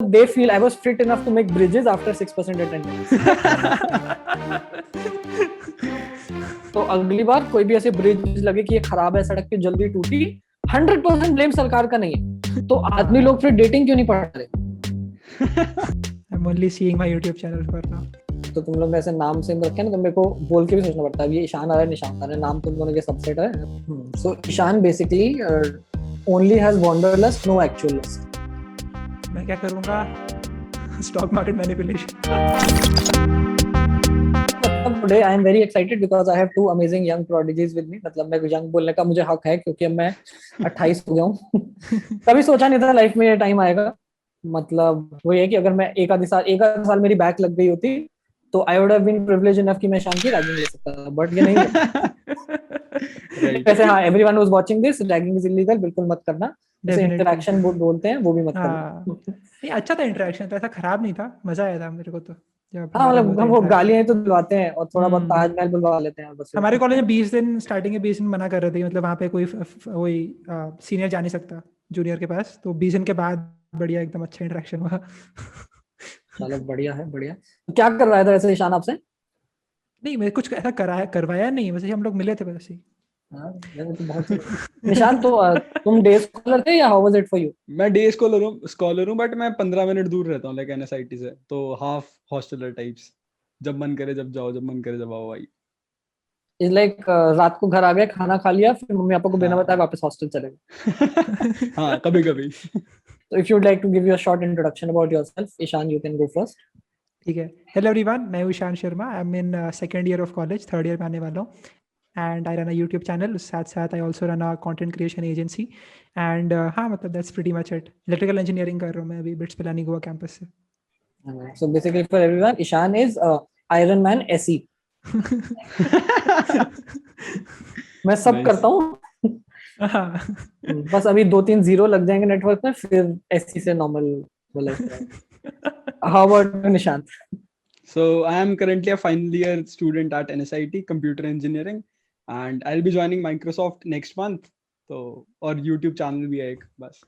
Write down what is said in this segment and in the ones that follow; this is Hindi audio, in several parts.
they feel I was fit enough to make bridges after 6% attendance. तो अगली बार कोई भी ऐसे ब्रिज लगे कि ये खराब है, सड़क की जल्दी टूटी, 100% ब्लेम सरकार का नहीं है। तो आदमी लोग फिर डेटिंग क्यों नहीं पढ़ रहे? I'm only seeing my YouTube channel for now. तो तुम लोग ऐसे नाम से रखे ना, तो मेरे को बोल के भी सोचना पड़ता है ये ईशान आ रहा है, निशान आ रहा है, नाम तुम दोनों के सबसेट है। So Ishaan basically only has wanderlust, no actual lust. मैं क्या करूँगा? Stock market manipulation. Today I am very excited because I have two amazing young prodigies with me. मतलब मैं young बोलने का मुझे हक है क्योंकि अब मैं 28 हो गया हूँ। कभी सोचा नहीं था लाइफ में ये टाइम आएगा। मतलब वो ये कि अगर मैं एक आध साल मेरी बैक लग गई होती तो I would have been privileged enough कि मैं ईशान की रैगिंग ले सकता था, बट ये नहीं है। वैसे हाँ, everyone who is watching this, ragging is illegal, बिल्कुल मत करना। जैसे इंटरेक्शन बोलते हैं वो भी मत करना। नहीं, अच्छा था इंटरेक्शन, तो ऐसा खराब नहीं था, मजा आया था मेरे को तो। हाँ मतलब हम वो गालियां तो दिलवाते हैं और थोड़ा बहुत ताजमहल बुलवा लेते हैं बस। हमारे कॉलेज में 20 दिन स्टार्टिंग के 20 दिन मना कर रहे थे, मतलब वहाँ पे कोई सीनियर जा नहीं सकता जूनियर के पास, तो 20 दिन के बाद बढ़िया एकदम अच्छा इंटरेक्शन हुआ। चलो बढ़िया है, बढ़िया। क्या करवाया था वैसे ईशान आपसे? नहीं, मैं कुछ ऐसा करवाया नहीं, वैसे हम लोग मिले थे बस ही। तो बहुत निशान, तो तुम डे स्कॉलर थे या how was it for you? मैं डे स्कॉलर हूँ बट मैं 15 मिनट दूर रहता हूँ लाइक एनएसआईटी से, तो हाफ हॉस्टलर टाइप्स। जब मन करे जब जाओ, जब मन करे जब आओ भाई। इज लाइक रात को घर आ गए, खाना खा लिया, फिर मम्मी पापा को बिना हाँ। बताए वापस हॉस्टल चले गए। हाँ, कभी कभी। So if you would like to give you a short introduction about yourself, Ishan, you can go first. ठीक है। हेलो एवरीवन, मैं हूँ Ishaan Sharma. I am in second year of college, third year में आने वाला हूँ। And I run a YouTube channel, साथ साथ I also run a content creation agency. And हाँ, मतलब that's pretty much it. Electrical engineering कर रहा हूँ मैं अभी बिट्स पिलानी गोवा कैंपस से। So basically for everyone, Ishan is Iron Man SE. मैं सब करता हूँ। बस अभी 2-3 जीरो लग जाएंगे नेटवर्क में, फिर SE से नॉर्मल वाला। How about Nishant? So I am currently a final year student at NSIT Computer Engineering and I'll be joining Microsoft next month. तो और YouTube चैनल भी है एक, बस।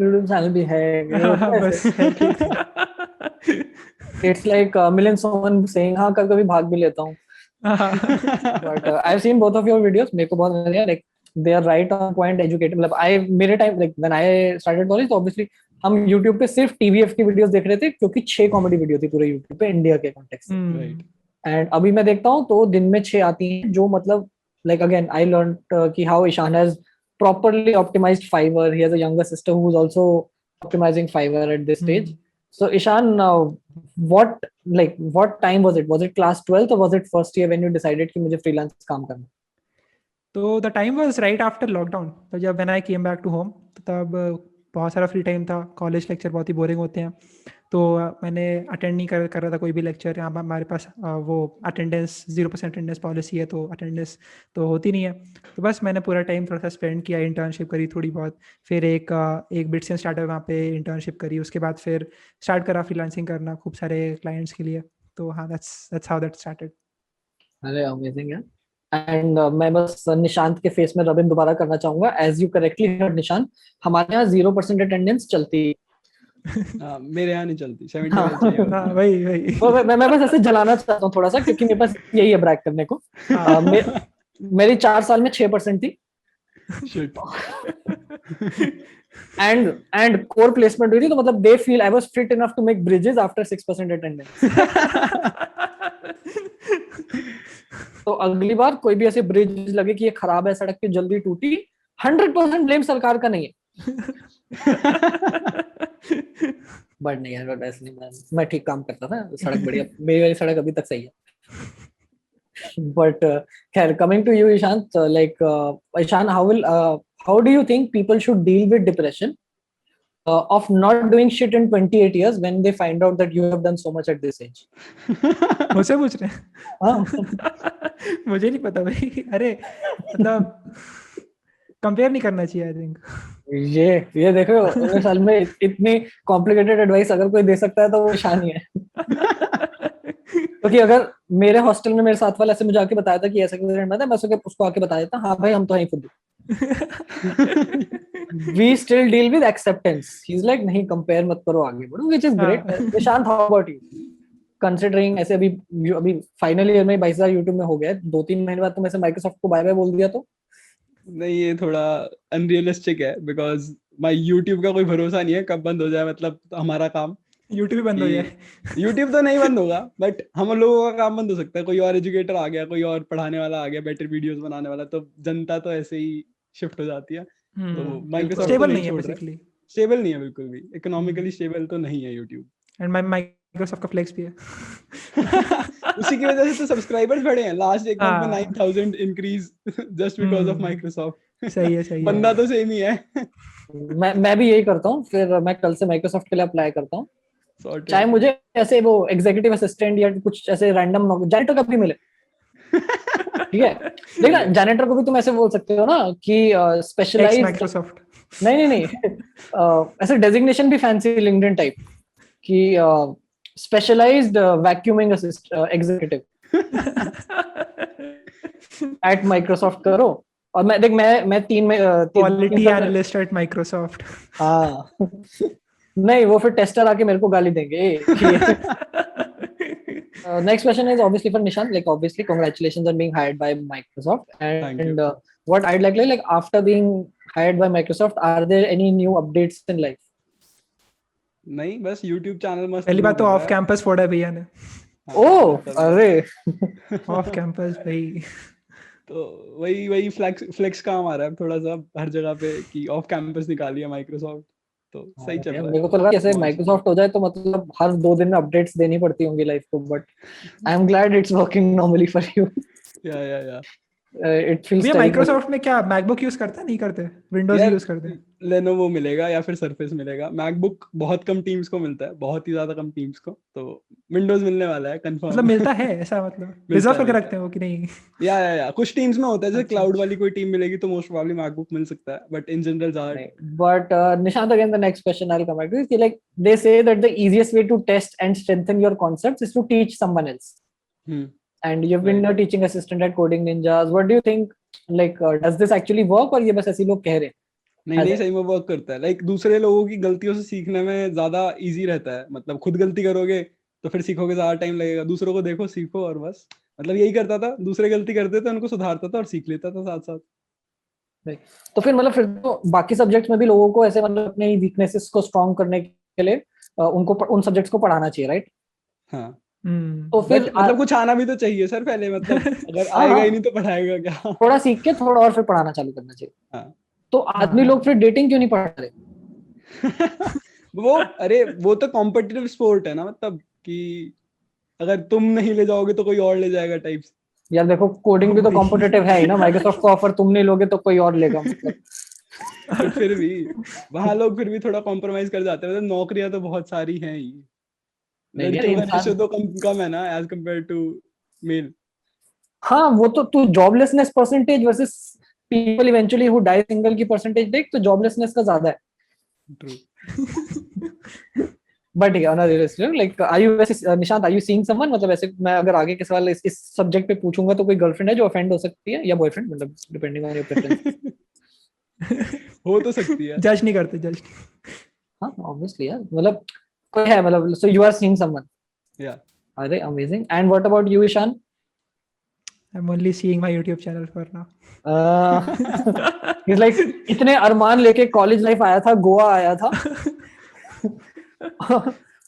YouTube चैनल भी है बस। It's like a million someone saying हाँ कभी भाग भी लेता हूँ। But I've seen both of your videos, मेरे को बहुत मजा आया, like they are right on point, educated। मतलब मेरे time like when I started college, तो obviously हम YouTube पे सिर्फ TVF की वीडियोस देख रहे थे क्योंकि 6 कॉमेडी वीडियो थी पूरे YouTube पे इंडिया के कॉन्टेक्स्ट से। राइट। एंड अभी मैं देखता हूँ तो दिन में 6 आती हैं, जो मतलब like again I learned कि how Ishan has properly optimized Fiverr. He has a younger sister who is also optimizing Fiverr at this stage. So Ishan, what time was it? Was it class 12th or was it first year when you decided कि मुझे freelance काम करना? तो the time was right after lockdown. तो जब when I came back to home, तो तब बहुत सारा फ्री टाइम था। कॉलेज लेक्चर बहुत ही बोरिंग होते हैं, तो मैंने अटेंड नहीं कर रहा था कोई भी लेक्चर। यहाँ पर हमारे पास वो अटेंडेंस 0% अटेंडेंस पॉलिसी है, तो अटेंडेंस तो होती नहीं है। तो बस मैंने पूरा टाइम थोड़ा सा स्पेंड किया, इंटर्नशिप करी थोड़ी बहुत, फिर एक बिट्स एंड स्टार्टअप वहाँ पे इंटर्नशिप करी, उसके बाद फिर स्टार्ट करा फ्रीलांसिंग करना खूब सारे क्लाइंट्स के लिए। तो हाँ, दैट्स हाउ दैट स्टार्टेड। अरे अमेजिंग है। एंड मैं बस निशांत के फेस में रबिन दोबारा करना चाहूंगा। As you correctly heard Nishant, हमारे यहाँ 0% अटेंडेंस चलती है। मेरे यहाँ नहीं चलती, 75 चाहिए। वही मैं बस ऐसे जलाना चाहता हूँ थोड़ा सा, क्योंकि मेरे पास यही है ब्रैग करने को। मेरी 4 साल में 6% थी। एंड कोर प्लेसमेंट हुई थी, तो मतलब they feel I was fit enough to make bridges after 6% attendance. तो अगली बार कोई भी ऐसे ब्रिज लगे कि ये खराब है, सड़क की जल्दी टूटी, 100% ब्लेम सरकार का नहीं है। बट नहीं है, बट ऐसे नहीं, मैं ठीक काम करता था, सड़क बढ़िया, मेरी वाली सड़क अभी तक सही है। बट खैर, coming to you Ishant, like Ishaan, how do you think people should deal with depression of not doing shit in 28 years when they find out that you have done so much at this age? मुझसे पूछ रहे हैं? हाँ। मुझे नहीं पता भाई। अरे मतलब कंपेयर नहीं करना चाहिए, आई थिंक। ये देखो, 19 साल में इतनी कॉम्प्लिकेटेड एडवाइस अगर कोई दे सकता है तो वो ईशान ही है। क्योंकि अगर मेरे हॉस्टल में मेरे साथ वाला ऐसे मुझे आके बताया था कि ऐसा एक्सीडेंट हुआ था, मैं उसको आके बता देता, हाँ भाई हम तो हैं खुद। we still deal with acceptance. He's like नहीं compare मत करो, आगे बढ़ो, which is great. Nishant, how about you? Considering ऐसे अभी फाइनल ईयर में 22,000 यूट्यूब में हो गया, 2-3 महीने बाद तुम ऐसे माइक्रोसॉफ्ट को बाय बाय बोल दिया तो? नहीं, ये थोड़ा अनरियलिस्टिक है बिकॉज माय यूट्यूब का कोई भरोसा नहीं है कब बंद हो जाए, मतलब हमारा काम। यूट्यूब भी बंद हो जाए। यूट्यूब तो नहीं बंद होगा बट हम लोगों का काम बंद हो सकता है। कोई और एजुकेटर आ गया, कोई और पढ़ाने वाला आ गया, बेटर वीडियोस बनाने वाला, तो जनता तो ऐसे ही शिफ्ट हो जाती है। तो माइक्रोसॉफ्ट तो स्टेबल नहीं नहीं है छोड़ रहा है। बेसिकली। स्टेबल नहीं है बिल्कुल भी, इकोनॉमिकली स्टेबल तो नहीं है यूट्यूब। एंड माइक्रोसॉफ्ट का फ्लेक्स भी है। उसी की वजह से तो सब्सक्राइबर्स बढ़े हैं लास्ट एक मंथ में, हाँ। 9,000 increase just because of Microsoft. सही है बंदा तो सेम ही है। मैं भी यही करता हूँ, फिर मैं कल से माइक्रोसॉफ्ट के लिए अप्लाई करता हूँ, चाहे मुझे ऐसे वो एग्जीक्यूटिव असिस्टेंट या कुछ ऐसे रैंडम जैनेटर का भी मिले। ठीक है, देखना जैनेटर को भी तुम ऐसे बोल सकते हो ना कि स्पेशलाइज माइक्रोसॉफ्ट। नहीं ऐसे डेजिग्नेशन भी फैंसी लिंक्डइन टाइप कि specialised vacuuming executive at Microsoft करो। और मैं देख मैं क्वालिटी एनालिस्ट एट माइक्रोसॉफ्ट। हाँ नहीं, वो फिर टेस्टर आके मेरे को गाली देंगे। Next question is obviously for Nishant. Like obviously, congratulations on being hired by Microsoft. And what I'd like after being hired by Microsoft, are there any new updates in life? नहीं, बस YouTube चैनल मस्त। पहली बात तो ऑफ कैंपस फोड़ा भैया ने। ओह अरे ऑफ कैंपस भाई। तो वही फ्लेक्स काम आ रहा है थोड़ा सा हर जगह पे कि ऑफ कैंपस निकाली है माइक्रोसॉफ्ट, तो सही चल रहा है। मेरे को तो लगा जैसे माइक्रोसॉफ्ट हो जाए तो मतलब हर 2 दिन में अपडेट्स देनी पड़ती होंगी लाइफ को, but I am glad it's working normally for you. या इट फील्स भैया माइक्रोसॉफ्ट में क्या मैकबुक यूज करते हैं? नहीं करते, विंडोज ही यूज करते हैं। लेनोवो मिलेगा या फिर सरफेस मिलेगा। मैकबुक बहुत कम टीम्स को मिलता है, बहुत ही ज्यादा कम टीम्स को, तो विंडोज मिलने वाला है कंफर्म। मतलब मिलता है ऐसा, मतलब रिजर्व करके रखते हैं वो कि नहीं? या कुछ टीम्स में होता है, जैसे अच्छा, क्लाउड वाली कोई टीम मिलेगी तो मोस्ट प्रोबब्ली मैकबुक मिल सकता है, बट इन जनरल ज्यादा। But Nishant, again, the next question I'll come back to is like they say that the easiest way to test and strengthen your concepts is to teach someone else. And you've been a teaching assistant at Coding Ninjas. What do you think? Like, does this actually work, और ये बस ऐसे लोग कह रहे हैं? नहीं, सही में वर्क करता है। लाइक दूसरे लोगों की गलतियों से सीखने में ज्यादा इजी रहता है। मतलब खुद गलती करोगे तो फिर सीखोगे, ज्यादा टाइम लगेगा। दूसरों को देखो, सीखो, और बस मतलब यही करता था। दूसरे गलती करते थे, उनको सुधारता था और सीख लेता था साथ साथ। तो फिर मतलब फिर तो बाकी सब्जेक्ट्स में भी लोगों को ऐसे मतलब अपने वीकनेसेस को स्ट्रॉन्ग करने के लिए उनको उन सब्जेक्ट्स को पढ़ाना चाहिए, राइट? हाँ, तो फिर मतलब कुछ आना भी तो चाहिए सर पहले। मतलब अगर आएगा ही नहीं तो पढ़ाएगा क्या? थोड़ा सीख के थोड़ा और फिर पढ़ाना चालू करना चाहिए। हाँ। तो आदमी लोग फिर डेटिंग क्यों नहीं पढ़ रहे? वो तो कॉम्पिटिटिव स्पोर्ट है ना, मतलब कि अगर तुम नहीं ले जाओगे तो कोई और ले जाएगा टाइप्स। यार देखो, कोडिंग भी तो कॉम्पिटिटिव है ही ना। माइक्रोसॉफ्ट को ऑफर तुम नहीं लोगे तो कोई और लेगा, मतलब। फिर भी वहां लोग फिर भी थोड़ा कॉम्प्रोमाइज कर जाते हैं। मतलब नौकरियां तो बहुत सारी हैं ही, लड़कियों का रेशियो तो कम है ना एज कंपेयर टू मेल। हाँ, वो तो तू joblessness percentage versus people eventually who die single की परसेंटेज देख, तो जॉबलेसनेस का ज्यादा है। True. But like are you वैसे Nishant, are you seeing someone? मतलब ऐसे मैं अगर आगे के सवाल इस सब्जेक्ट पे पूछूंगा तो कोई गर्लफ्रेंड है जो ऑफेंड हो सकती है, या बॉयफ्रेंड, मतलब डिपेंडिंग ऑन योर प्रेफरेंस। हो तो सकती है। जज नहीं करते, जज। हाँ ऑब्वियसली यार, मतलब कोई है, मतलब so you are seeing someone. या अरे amazing. And what about you Ishaan? I'm only seeing my YouTube channel for now. He's like इतने अरमान लेके कॉलेज लाइफ आया था, गोवा आया था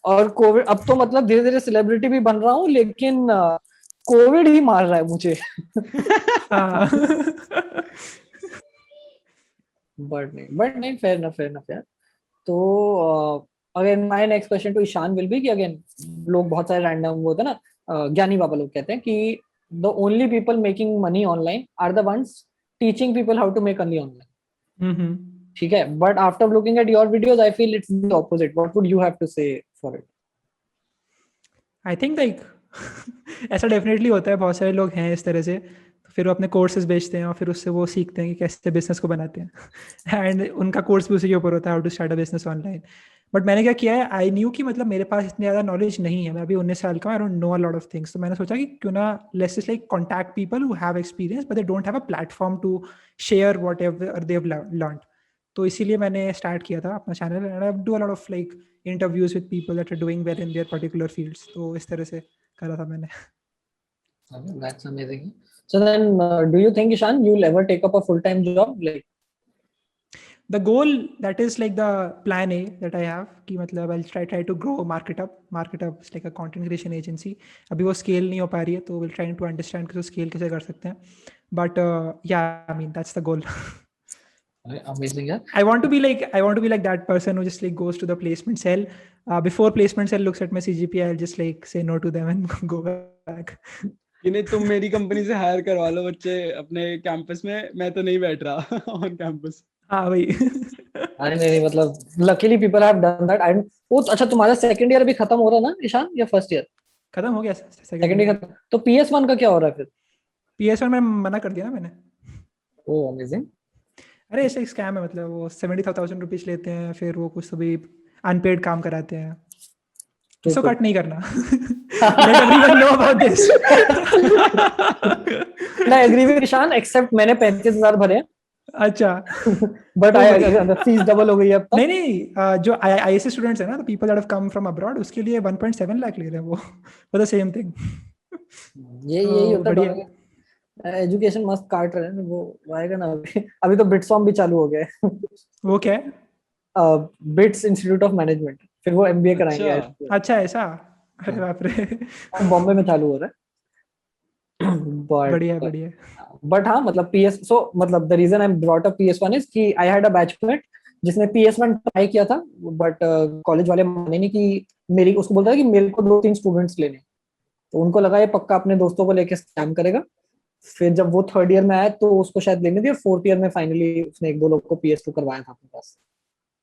और कोविड, अब तो मतलब धीरे धीरे सेलिब्रिटी भी बन रहा हूँ, लेकिन कोविड ही मार रहा है मुझे। बट नहीं, फेयर इनफ यार। तो again my next question to Ishaan will be कि अगेन लोग बहुत सारे रैंडम वो होते हैं ना, ज्ञानी बाबा लोग कहते हैं कि the only people making money online are the ones teaching people how to make money online. ठीक है, but after looking at your videos I feel it's the opposite. What would you have to say for it? I think like ऐसा डेफिनेटली होता है, बहुत सारे लोग हैं इस तरह से, तो फिर वो अपने कोर्सेज बेचते हैं और फिर उससे वो सीखते हैं कि कैसे बिजनेस को बनाते हैं एंड उनका कोर्स भी उसी के ऊपर होता है, how to start a business online. But मैंने क्या किया है, आई न्यू कि मतलब मेरे पास इतनी ज़्यादा नॉलेज नहीं है, मैं अभी 19 साल का हूँ, I don't know a lot of things. तो मैंने सोचा कि क्यों ना let's just like contact people who have experience but they don't have a platform to share whatever they have learned. तो इसीलिए मैंने स्टार्ट किया था अपना channel and I do a lot of like interviews with people that are doing well in their particular fields, तो इस तरह से करा था मैंने. Okay, that's amazing. So then, do you think, Ishan, you'll ever take up a full-time job? Like, The goal, that is like the plan A that I have कि मतलब I'll try to grow market up is like a content creation agency. अभी वो scale नहीं हो पा रही है, तो we'll try to understand कि scale कैसे कर सकते हैं. But yeah, I mean that's the goal. amazing, yeah. I want to be like that person who just like goes to the placement cell. Before placement cell looks at my CGPA, I'll just like say no to them and go back. कि नहीं तुम मेरी कंपनी से हायर करवा लो बच्चे अपने कैंपस में, मैं तो नहीं बैठ रहा ऑन कैंपस. हाँ भाई. अरे नहीं मतलब luckily people have done that. And वो अच्छा तुम्हारा सेकंड ईयर अभी खत्म हो रहा है ना ईशान, या फर्स्ट ईयर? खत्म हो गया सेकंड ईयर खत्म. तो PS1 का क्या हो रहा है फिर? PS1 में मना कर दिया ना मैंने. ओह अमेजिंग. अरे ऐसे एक स्कैम है, मतलब वो 70,000 रुपीज लेते हैं, फिर वो कुछ सभी अनपेड काम कराते हैं. इसको कट नहीं करना. Let everyone know about this. I agree with Ishaan, except मैंने 35,000 भरे हैं. अच्छा. बट फीस डबल हो गई है अब तक. नहीं, जो IISc स्टूडेंट्स है ना, the people that have come from abroad, उसके लिए 1.7 लाख ले रहे हैं वो फॉर द सेम थिंग. यही होता बढ़िया. है. एजुकेशन मस्त काट रहे हैं वो आएगा ना अभी तो बिट्सॉम भी चालू हो गए. वो क्या है? बिट्स इंस्टीट्यूट ऑफ मैनेजमेंट, फिर वो MBA कराएंगे. अच्छा ऐसा. अरे बाप रे. बॉम्बे में चालू हो रहा है. बढ़िया. बट हाँ मतलब मतलब the reason I brought up PS1 is कि आई हैड अ बैचमेट जिसने PS1 ट्राई किया था, बट कॉलेज वाले माने नहीं कि मेरी, उसको बोलता है कि मेरे को 2-3 स्टूडेंट्स लेने, तो उनको लगा ये पक्का अपने दोस्तों को लेके स्कैम करेगा. फिर जब वो थर्ड ईयर में आया तो उसको शायद लेने दिया. फोर्थ ईयर में फाइनली उसने 1-2 लोग को PS2 करवाया था अपने पास.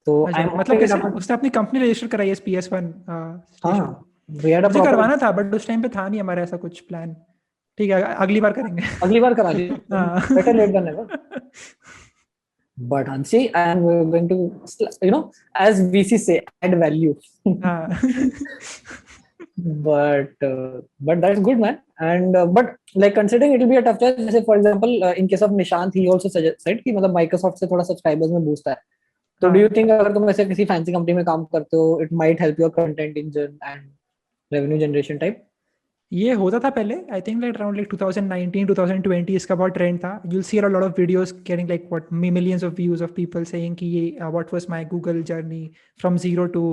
तो मतलब कैसे उसने अपनी कंपनी रजिस्टर कराई है PS1 स्टेशन? मुझे करवाना था बट उस टाइम पे था नहीं हमारा ऐसा कुछ प्लान. ठीक है, अगली बार करेंगे. अगली बार करा ली. Better late than never. But Hansi, I am going to, as VC say, add value. But that's good, man. And but like considering it will be a tough choice. जैसे for example, in case of Nishant, he also said कि मतलब Microsoft से थोड़ा subscribers में boost है. तो do you think अगर तुम ऐसे किसी fancy company में काम करते हो, it might help your content engine and revenue generation type? ये होता था पहले. I think like around like 2019 2020 इसका बहुत ट्रेंड था. you'll see a lot of videos getting like what millions of views of people saying कि ये what was my Google journey from zero to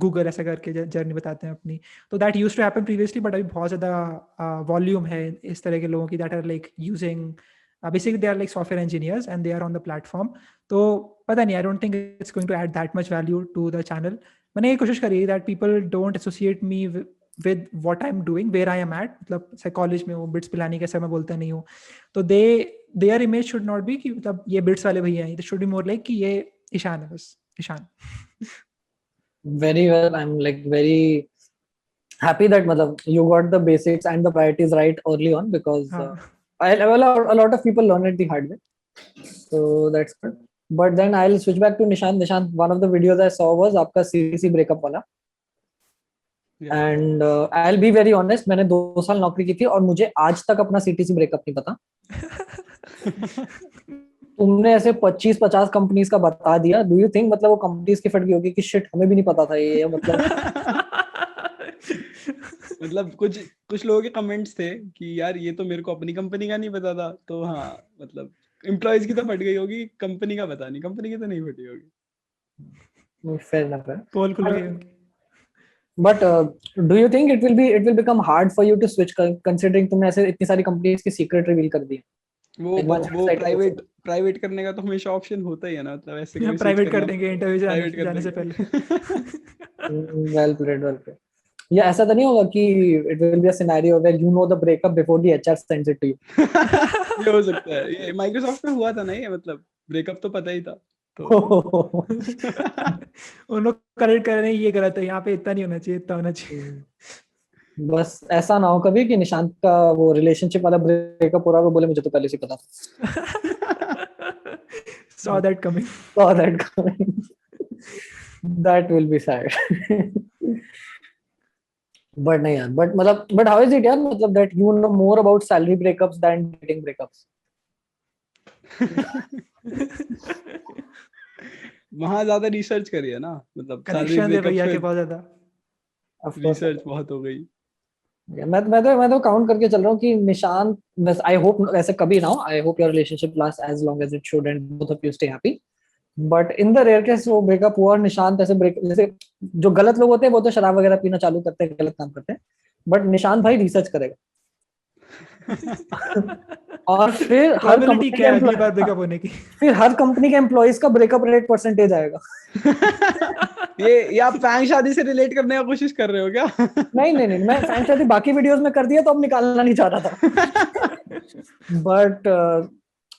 Google, ऐसा करके जर्नी बताते हैं अपनी. तो that used to happen previously, but अभी बहुत ज़्यादा वॉल्यूम है इस तरह के लोगों की that are like using basically they are like software engineers and they are on the platform. तो पता नहीं, I don't think it's going to add that much value to the channel. मैंने ये कोशिश करी that people don't associate me with what I'm doing, where I am at. मतलब कॉलेज में वो बिट्स पिलाने के समय बोलता नहीं हूँ, तो their image should not be कि मतलब ये बिट्स वाले भैया हैं. It should be more like कि ये ईशान है, बस Ishan. Very well. I'm like very happy that मतलब you got the basics and the priorities right early on, because a lot of people learn it the hard way. So that's good. But then I'll switch back to Nishant. Nishant, one of the videos I saw was आपका CTC breakup वाला. And I'll be very honest, मैंने 2 साल नौकरी की थी और मुझे आज तक अपना CTC ब्रेकअप नहीं पता. तुमने ऐसे 25-50 कंपनीज का बता दिया. डू यू थिंक मतलब वो कंपनीज की फट गई होगी कि शिट हमें भी नहीं पता था ये मतलब? मतलब कुछ लोगों के कमेंट्स थे कि यार ये तो मेरे को अपनी कंपनी का नहीं पता था. तो हाँ मतलब एम्प्लॉइज की तो फट गई होगी, कंपनी का पता नहीं, कंपनी की तो नहीं फटी होगी. फेयर इनफ है. पोल खुल गई उनकी. But do you think it will become hard for you to switch, considering तुमने ऐसे इतनी सारी कंपनीज की सीक्रेट रिवील कर दी? वो प्राइवेट करने का तो हमेशा ऑप्शन होता ही है ना. मतलब ऐसे प्राइवेट कर देंगे इंटरव्यू जाने से पहले. well played. या ऐसा तो नहीं होगा कि it will be a scenario where you know the breakup before the HR sends it to you? ये हो सकता है. ये माइक्रोसॉफ्ट में हुआ था ना, ये मतलब ब्रेकअप तो पता ही था. तो उन लोग करेक्ट कर रहे हैं, ये गलत है, यहाँ पे इतना नहीं होना चाहिए, इतना होना चाहिए. बस ऐसा ना हो कभी कि निशांत का वो रिलेशनशिप वाला ब्रेकअप हो रहा है, बोले मुझे तो पहले से पता था. Saw that coming. That will be sad. But नहीं यार, but how is it यार, मतलब that you know more about salary breakups than dating breakups? वहां ज्यादा रिसर्च करी है ना, मतलब सारे कनेक्शन है ब्रेकअप भैया के पे बहुत ज्यादा। Of course, रिसर्च बहुत हो गई। मैं तो काउंट करके चल रहा हूँ कि निशान, बस आई होप ऐसे कभी ना हो, I hope your relationship last as long as it should and both of you stay happy, but in the rare case वो ब्रेकअप हुआ और निशांत ऐसे ब्रेक, जैसे जो गलत लोग होते हैं वो तो शराब वगैरह पीना चालू करते हैं, गलत काम करते हैं, बट निशांत भाई रिसर्च करेगा। और प्रोबेबिलिटी क्या है अगली बार ब्रेकअप होने की? फिर हर कंपनी के एम्प्लॉइज का ब्रेकअप रेट परसेंटेज आएगा। ये आप फैंग शादी से रिलेट करने का कोशिश कर रहे हो क्या? नहीं नहीं नहीं, मैं फैन शादी बाकी वीडियोस में कर दिया तो अब निकालना नहीं चाह रहा था। बट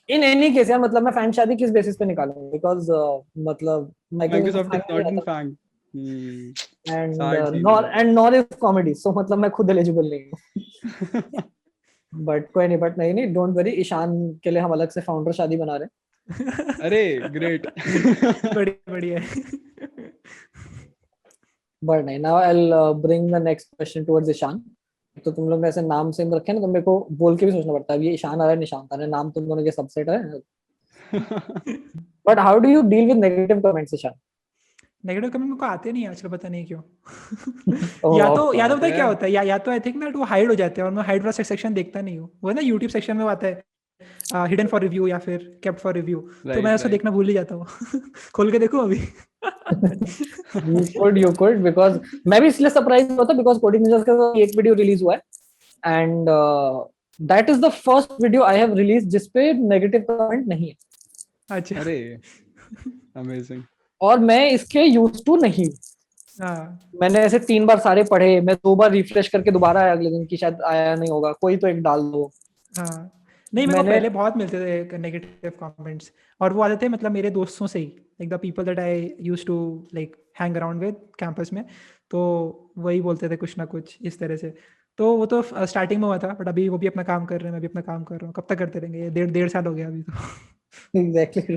इन एनी केस यार, मतलब मैं फैन शादी किस बेसिस पे निकालूंगा, बिकॉज मतलब Microsoft is Microsoft not in Fang. Hmm. And Sad scene है नॉर ये। एंड नॉर इज कॉमेडी, सो मतलब मैं खुद एलिजिबल नहीं हूँ। बट कोई नहीं, बट नहीं नहीं, डोंट वरी, ईशान के लिए हम अलग से फाउंडर शादी बना रहे अरे ग्रेट। बढ़िया बढ़िया है। हैं। बट नहीं, now I will bring the next question towards Ishaan. तो तुम लोग ने ऐसे नाम सेम रखे हैं ना, तो मेरे को बोल के भी सोचना पड़ता है, ये ईशान आ रहा है निशांत आ रहा है, नाम तुम दोनों के सबसेट है। But how do you deal with negative comments Ishaan? Negative comment मेरे को आते नहीं आजकल, पता नहीं क्यों। ओह या ऑफ तो कोर्स। पता है क्या होता है, या तो आई थिंक ना वो हाइड हो जाते हैं और मैं हाइड वाला सेक्शन देखता नहीं हूँ। वो है ना यूट्यूब सेक्शन में वो आता है हिडन फॉर रिव्यू या फिर केप्ट फॉर रिव्यू, तो मैं राइट उसको राइट। देखना भूल ही जाता हूँ। खोल के देखूँ अभी। you could because मैं भी इसलिए सरप्राइज हुआ था बिकॉज कोडिंग निंजा का एक वीडियो रिलीज हुआ है and that is the first video I have release जिसपे नेगेटिव कमेंट नहीं है, अच्छा। अरे अमेजिंग। और मैं इसके यूज टू नहीं हूँ। हाँ मैंने ऐसे 3 बार सारे पढ़े, मैं 2 बार रिफ्रेश करके दोबारा आया अगले दिन की शायद आया नहीं होगा, कोई तो एक डाल दो। हाँ। नहीं मेरे को मैंने पहले बहुत मिलते थे नेगेटिव कमेंट्स, और वो आते थे मतलब मेरे दोस्तों से ही, like the people that I use to like hang around with campus में, तो वही बोलते थे कुछ ना कुछ इस तरह से। तो वो तो स्टार्टिंग में हुआ था, बट अभी वो भी अपना काम कर रहे हैं, मैं भी अपना काम कर रहा हूँ, कब तक करते रहेंगे, ये 1.5 साल हो गया अभी तो। एग्जैक्टली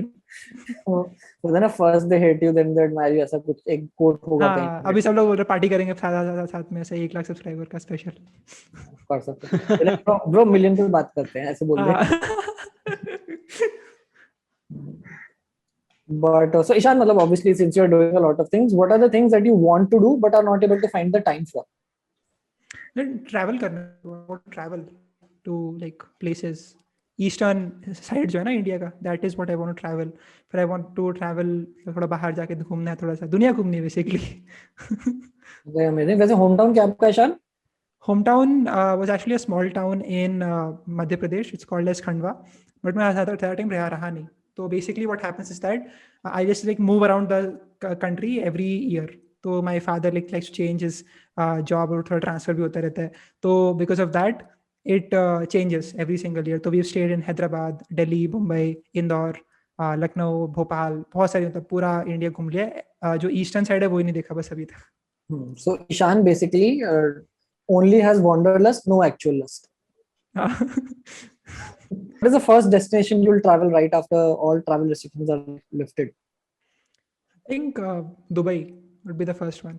वो ना, first they hate you then they admire you, ऐसा कुछ एक कोट होगा कहीं हाँ पे। अभी सब लोग बोल रहे पार्टी करेंगे साथ साथ में, ऐसे 1 लाख सब्सक्राइबर का स्पेशल। कर सकते हैं ब्रो, मिलियन पे बात करते हैं, ऐसे बोल दे। हाँ। But so Ishan, matlab, obviously since you're doing a lot of things, what are the things that you want to do but are not able to find the time for? Travel करना, travel to like places, eastern side जो है ना इंडिया का, that is what I want to travel. फिर आई वांट टू ट्रैवल, थोड़ा बाहर जाके घूमना है, थोड़ा सा दुनिया घूमनी है बेसिकली। Very amazing. वैसे होम टाउन क्या आपका Ishan? hometown was actually a small town in Madhya Pradesh. It's called as Khandwa, but मैं ज़्यादा time रहा नहीं। तो basically what happens is that I just like move around the country every year. तो my father likes to change his job, और थोड़ा transfer भी होता रहता है, तो because of that it changes every single year. तो we've stayed in Hyderabad, Delhi, Mumbai, Indore, Lucknow, Bhopal, बहुत सारी, मतलब पूरा इंडिया घूम लिया है। जो ईस्टर्न साइड है वो ही नहीं देखा बस अभी तक। So Ishan basically only has wanderlust, no actual lust. What is the first destination you'll travel right after all travel restrictions are lifted? I think Dubai would be the first one.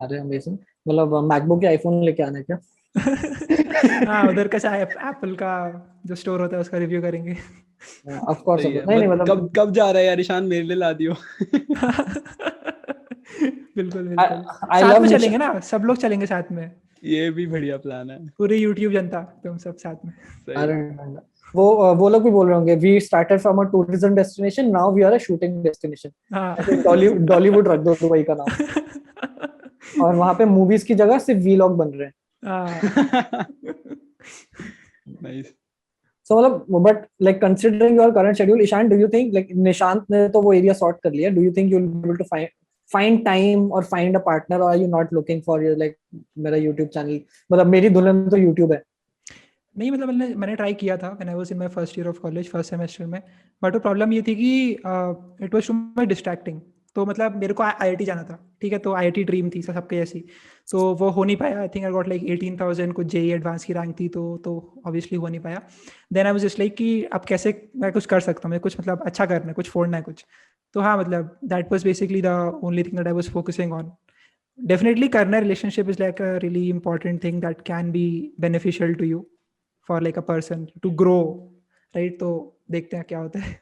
अरे अमेजिंग, मतलब मैकबुक या आईफोन लेके आना है क्या? हाँ उधर का चाहे एप्पल का जो स्टोर होता है उसका रिव्यू करेंगे। ऑफ कोर्स, सही है, नहीं नहीं, बट मतलब कब कब जा रहा है यार ईशान, मेरे लिए ला दियो। बिल्कुल बिल्कुल, आई साथ लव में निशा। चलेंगे ना, सब लोग चलेंगे साथ में, ये भी बढ़िया प्लान है। पूरी यूट्यूब जनता, तुम सब साथ में। सही। अरे वो लोग भी बोल रहे होंगे, we started from a tourism destination, now we are a shooting destination. हाँ। ऐसे डॉलीवुड रख दो दुबई का नाम, और वहां पे मूवीज की जगह सिर्फ वीलॉग बन रहे हैं। हाँ। नाइस। सो मतलब, but like considering your current schedule Ishaan, do you think like Nishant ने तो वो एरिया सॉर्ट कर लिया, do you think you will be able to find time और फाइंड अ पार्टनर, और are you not looking for your like मेरा यूट्यूब चैनल, मतलब मेरी दुल्हन तो यूट्यूब है। नहीं मतलब मैंने ट्राई किया था when I was in my first year of college, first semester में, बट वो प्रॉब्लम ये थी कि it was too much distracting. तो मतलब मेरे को आईआईटी जाना था, ठीक है, तो आईआईटी ड्रीम थी सबके जैसी, तो वो हो नहीं पाया। I think I got like 18,000 कुछ जेई एडवांस की रैंक थी, तो ऑब्वियसली हो नहीं पाया। Then I was just like कि अब कैसे मैं कुछ कर सकता हूँ, मैं कुछ मतलब अच्छा करना है, कुछ फोड़ना है कुछ। तो हाँ मतलब that was basically the only thing that I was focusing on. Definitely करना, relationship is like a really important thing that can be beneficial to you for like a person to grow, right. तो देखते हैं क्या होता है।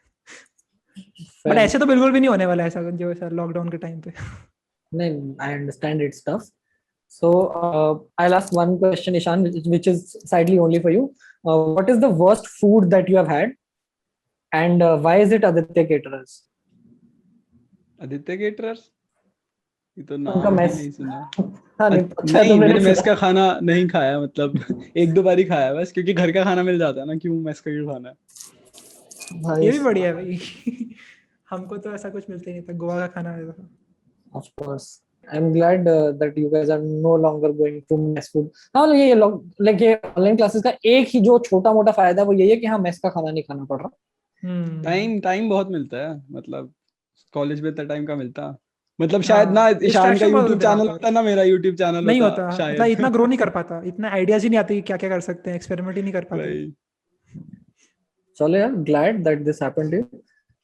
बट ऐसे तो बिल्कुल भी नहीं होने वाला ऐसा जो सर लॉकडाउन के टाइम पे। नहीं, I understand it's tough. So I'll ask one question, Ishan, which is slightly only for you. What is the worst food that you have had, and why is it Aditya Caterers? Aditya caterers, ये तो उनका नाम ही मेस। नहीं सुना। हाँ नहीं, अच्छा नहीं, तुमने मैंने नहीं मेस सुना। का खाना नहीं खाया, मतलब एक दो बार ही खाया बस, क्योंकि घर का खाना मिल जाता है ना, क्यों मेस का क्यों खाना है। भाई, ये भी बढ़िया है भाई। हमको तो ऐसा कुछ मिलता ही नहीं था, गोवा का खाना आता था। of course. I'm glad that you guys are no longer going to mess food. हाँ, ये like ये ऑनलाइन क्लासेस का एक ही जो छोटा मोटा फायदा वो यही है कि हाँ मेस का खाना नहीं खाना पड़ रहा। टाइम बहुत मिलता है, मतलब कॉलेज में इतना टाइम का मिलता, मतलब शायद हाँ, ना ईशान का डिस्ट्रैक्शन बहुत यूट्यूब होते हैं वहाँ चैनल पर। होता, ना मेरा यूट्यूब चैनल नहीं होता होता, मतलब शायद। इतना ग्रो नहीं कर पाता, इतना आइडियाज ही नहीं आती कि क्या क्या कर सकते हैं, एक्सपेरिमेंट ही नहीं कर पाते। भाई चलो यार, glad that this happened to you.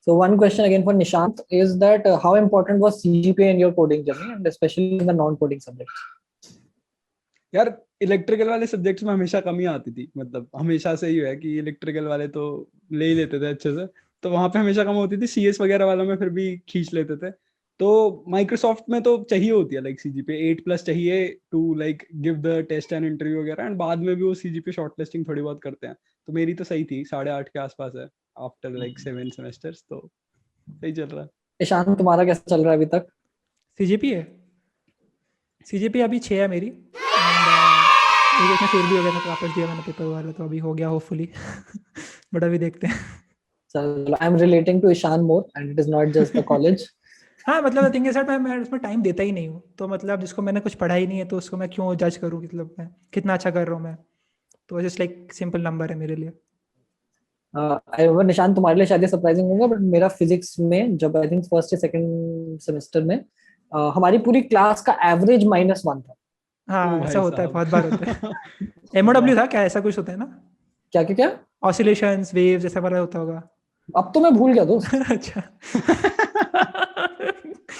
So one question again for Nishant is that how important was CGPA in your coding journey, and especially in the non-coding subjects? यार, इलेक्ट्रिकल वाले सब्जेक्ट्स में हमेशा कमी आती थी, मतलब हमेशा से ही है कि इलेक्ट्रिकल वाले तो ले ही लेते थे अच्छे से, तो वहां पे हमेशा कम होती थी। सीएस वगैरह वालों में फिर भी खींच लेते थे। तो माइक्रोसॉफ्ट में तो चाहिए होती है लाइक सीजीपीए 8+ चाहिए to like give the test and interview वगैरह, एंड बाद में भी वो सीजीपीए शॉर्टलिस्टिंग थोड़ी बहुत करते हैं। तो मेरी तो सही थी, 8.5 के आसपास है आफ्टर लाइक 7 सेमेस्टर्स, तो सही चल रहा है। ईशान, तुम्हारा कैसा चल रहा है अभी तक? सीजीपीए सीजीपीए अभी 6 है मेरी, एंड एक में फेल भी हो गया था, तो वापस दिया मैंने पेपर वाला, तो अभी हो गया होपफुली। बट अभी देखते हैं। चलो, I am relating to Ishaan more and it is not just the college. हाँ, मतलब थिंग सर मैं उसमें टाइम देता ही नहीं हूँ, तो मतलब जिसको मैंने कुछ पढ़ा ही नहीं है तो उसको मैं क्यों जज करूँ, मतलब मैं कितना अच्छा कर रहा हूँ मैं, तो जस्ट लाइक सिंपल नंबर है मेरे लिए। निशान, तुम्हारे लिए शायद ये सरप्राइजिंग होगा बट मेरा फिजिक्स में जब आई थिंक फर्स्ट या सेकंड सेमेस्टर में हमारी पूरी क्लास का एवरेज -1 था। ओ हाँ, ऐसा भाई होता है, साहब। बहुत बार होता है। वाह। एमओडब्ल्यू था क्या, ऐसा कुछ होता है ना, क्या क्या क्या? ऑसिलेशंस वेव्स ऐसा वाला होता होगा। अब तो मैं भूल गया दोस्त। अच्छा।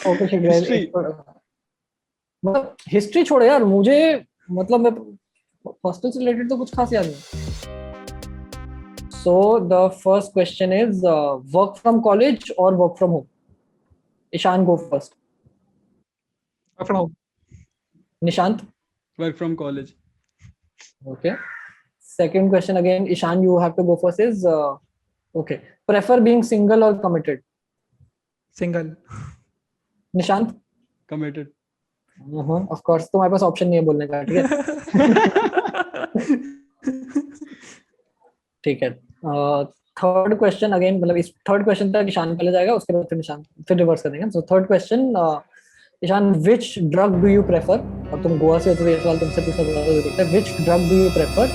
Okay shit guys, history. मतलब हिस्ट्री छोड़ो यार मुझे, मतलब मैं हॉस्टल से रिलेटेड तो कुछ खास याद नहीं। So the first question is work from college और work from home? Ishaan, go first. From home. Nishant? Work from college. Okay. Second question again, Ishan, you have to go first. Is okay. Prefer being single or committed? Single. Nishant? Committed. Of course, तुम्हारे पास ऑप्शन नहीं है बोलने का, ठीक है? ठीक है। थर्ड क्वेश्चन अगेन, मतलब इस थर्ड क्वेश्चन तक ईशान पहले जाएगा, उसके बाद फिर निशान, फिर रिवर्स कर देंगे। So third question, Ishaan, which drug do you prefer? और तुम गोवा से हो तो ये सवाल तुमसे पूछना ज्यादा जरूरी है। विच drug do you prefer,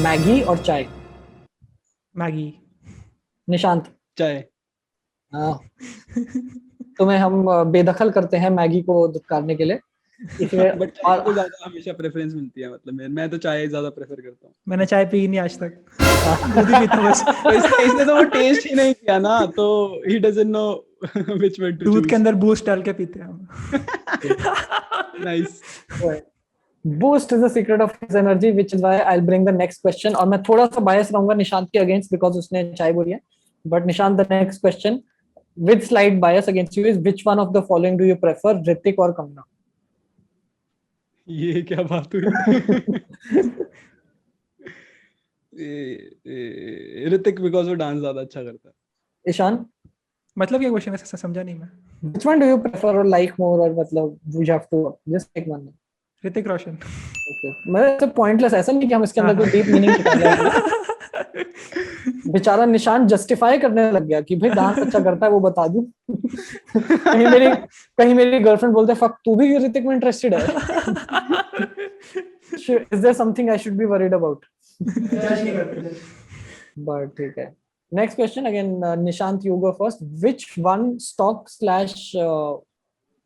Maggi और चाय? मैगी। निशांत? चाय। तुम्हें हम बेदखल करते हैं मैगी को दुत्कारने के लिए, इसलिए। बट चाय और को ज्यादा हमेशा प्रेफरेंस मिलती है, मतलब मैं तो चाय ज्यादा प्रेफर करता हूँ। मैंने चाय पी नहीं आज तक, दूध ही पीता हूँ बस। तो इसने तो वो टेस्ट ही नहीं किया ना, तो he doesn't know which one two दूध के चूज। अंदर बूस्ट डाल के पीते हैं हम। Nice. Boost is the secret of his energy, which is why I will bring the next question. और मैं थोड़ा सा बायस रहूंगा निशांत के अगेंस्ट बिकॉज उसने चाय बोली है। But Nishant, the next question with slight bias against you is, which one of the following do you prefer, Hrithik और कंगना? ये क्या बात हुई? ऋतिक, बिकॉज वो डांस ज्यादा अच्छा करता है। ईशान? मतलब क्या क्वेश्चन है, समझा नहीं मैं। Which one do you prefer और लाइक मोर, और मतलब you have to just take one. Hrithik Roshan. Okay, मतलब तो पॉइंटलेस, ऐसा नहीं कि हम इसके अंदर कोई डीप मीनिंग निकाले हैं। बेचारा निशान जस्टिफाई करने लग गया कि भाई डांस अच्छा करता है वो बता दूं। कहीं मेरी गर्लफ्रेंड बोलते फक तू भी ऋतिक में इंटरेस्टेड है? Is there something I should be worried about? But ठीक है। Next question again, Nishant, you go first. Which one stock slash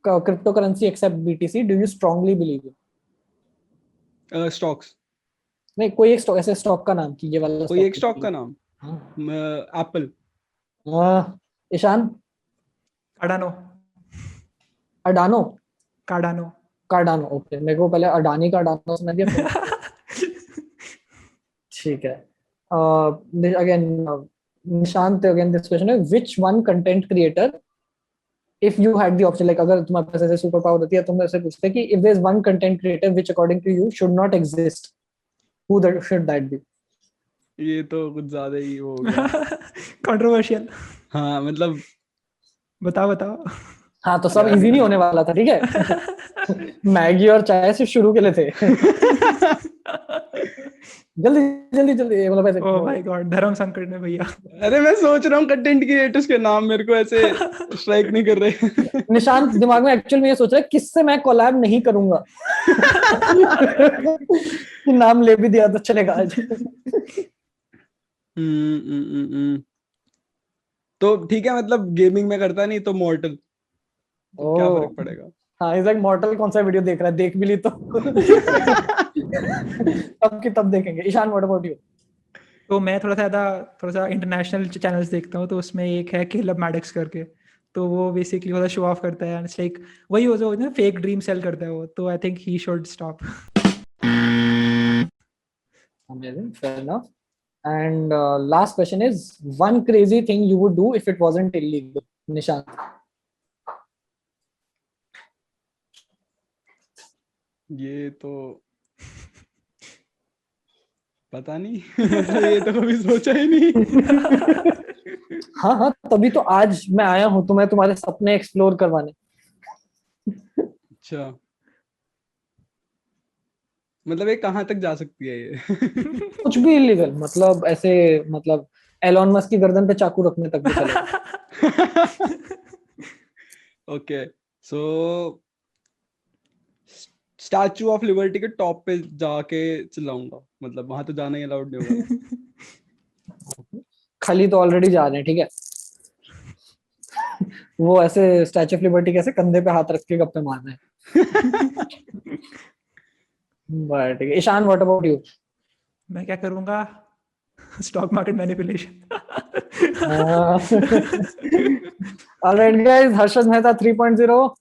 cryptocurrency except BTC do you strongly believe in? Stocks. नहीं, कोई एक स्टॉक, ऐसे स्टॉक का नाम कि ये वाला कोई एक स्टॉक। स्टॉक का नाम? एप्पल। ईशान? कार्डानो। अडानो? कार्डानो। Cardano, okay. मेरे को पहले अडानी का अडानो सुना दिया फिर। ठीक है। Again, Nishant, again this question is, which one content creator, if you had the option, like अगर तुम्हारे पास ऐसे सुपर पावर होती है, तुम ऐसे पूछते कि if there is one content creator which according to you should not exist, who that should that be? ये तो कुछ ज्यादा ही हो गया। कंट्रोवर्शियल। हाँ मतलब बताओ। हाँ तो सब इजी नहीं होने वाला था, ठीक है। मैगी और चाय से शुरू के लिए थे। जल्दी जल्दी जल्दी, मतलब ऐसे। ओह माय गॉड, धर्म संकट में भैया। अरे मैं सोच रहा हूँ कंटेंट क्रिएटर्स के नाम मेरे को ऐसे स्ट्राइक नहीं कर रहे। निशांत दिमाग में एक्चुअल में ये सोच रहा है किससे मैं कोलैब नहीं करूंगा। नाम ले भी दिया तो चलेगा आज। तो ठीक है, मतलब गेमिंग में करता नहीं तो मॉर्टल, तो क्या फर्क पड़ेगा? हाँ इस मॉर्टल कौन सा वीडियो देख रहा है, देख भी ली तो तब की तब देखेंगे। Ishaan, what about you? तो मैं थोड़ा सा इंटरनेशनल चैनल्स देखता हूँ, तो उसमें एक है केलब मैडिक्स करके, तो वो बेसिकली थोड़ा शो ऑफ करता है, इट्स लाइक वही हो जो ना फेक ड्रीम सेल करता है वो, तो I think he should stop. Amazing, fair enough. And last question is, one crazy thing you would do if it wasn't illegal, Nishant? ये तो पता नहीं। मतलब ये तो कभी सोचा ही नहीं। हाँ हाँ, तभी तो आज मैं आया हूँ तुम्हें तुम्हारे सपने एक्सप्लोर करवाने। अच्छा, मतलब ये कहाँ तक जा सकती है ये? कुछ भी इलीगल, मतलब ऐसे, मतलब एलॉन मस्क की गर्दन पे चाकू रखने तक भी चलेगा। Okay, so statue of liberty के टॉप पे जाके चिल्लाऊंगा, मतलब वहां तो जाना ही अलाउड नहीं होगा। खाली तो ऑलरेडी जा रहे हैं, ठीक है। वो ऐसे स्टैचू ऑफ लिबर्टी कैसे कंधे पे हाथ रख के गप्पे मार रहे हैं। बट ठीक है। Ishaan, what about you? मैं क्या करूँगा, stock market manipulation. Alright guys, Harshad Mehta 3.0।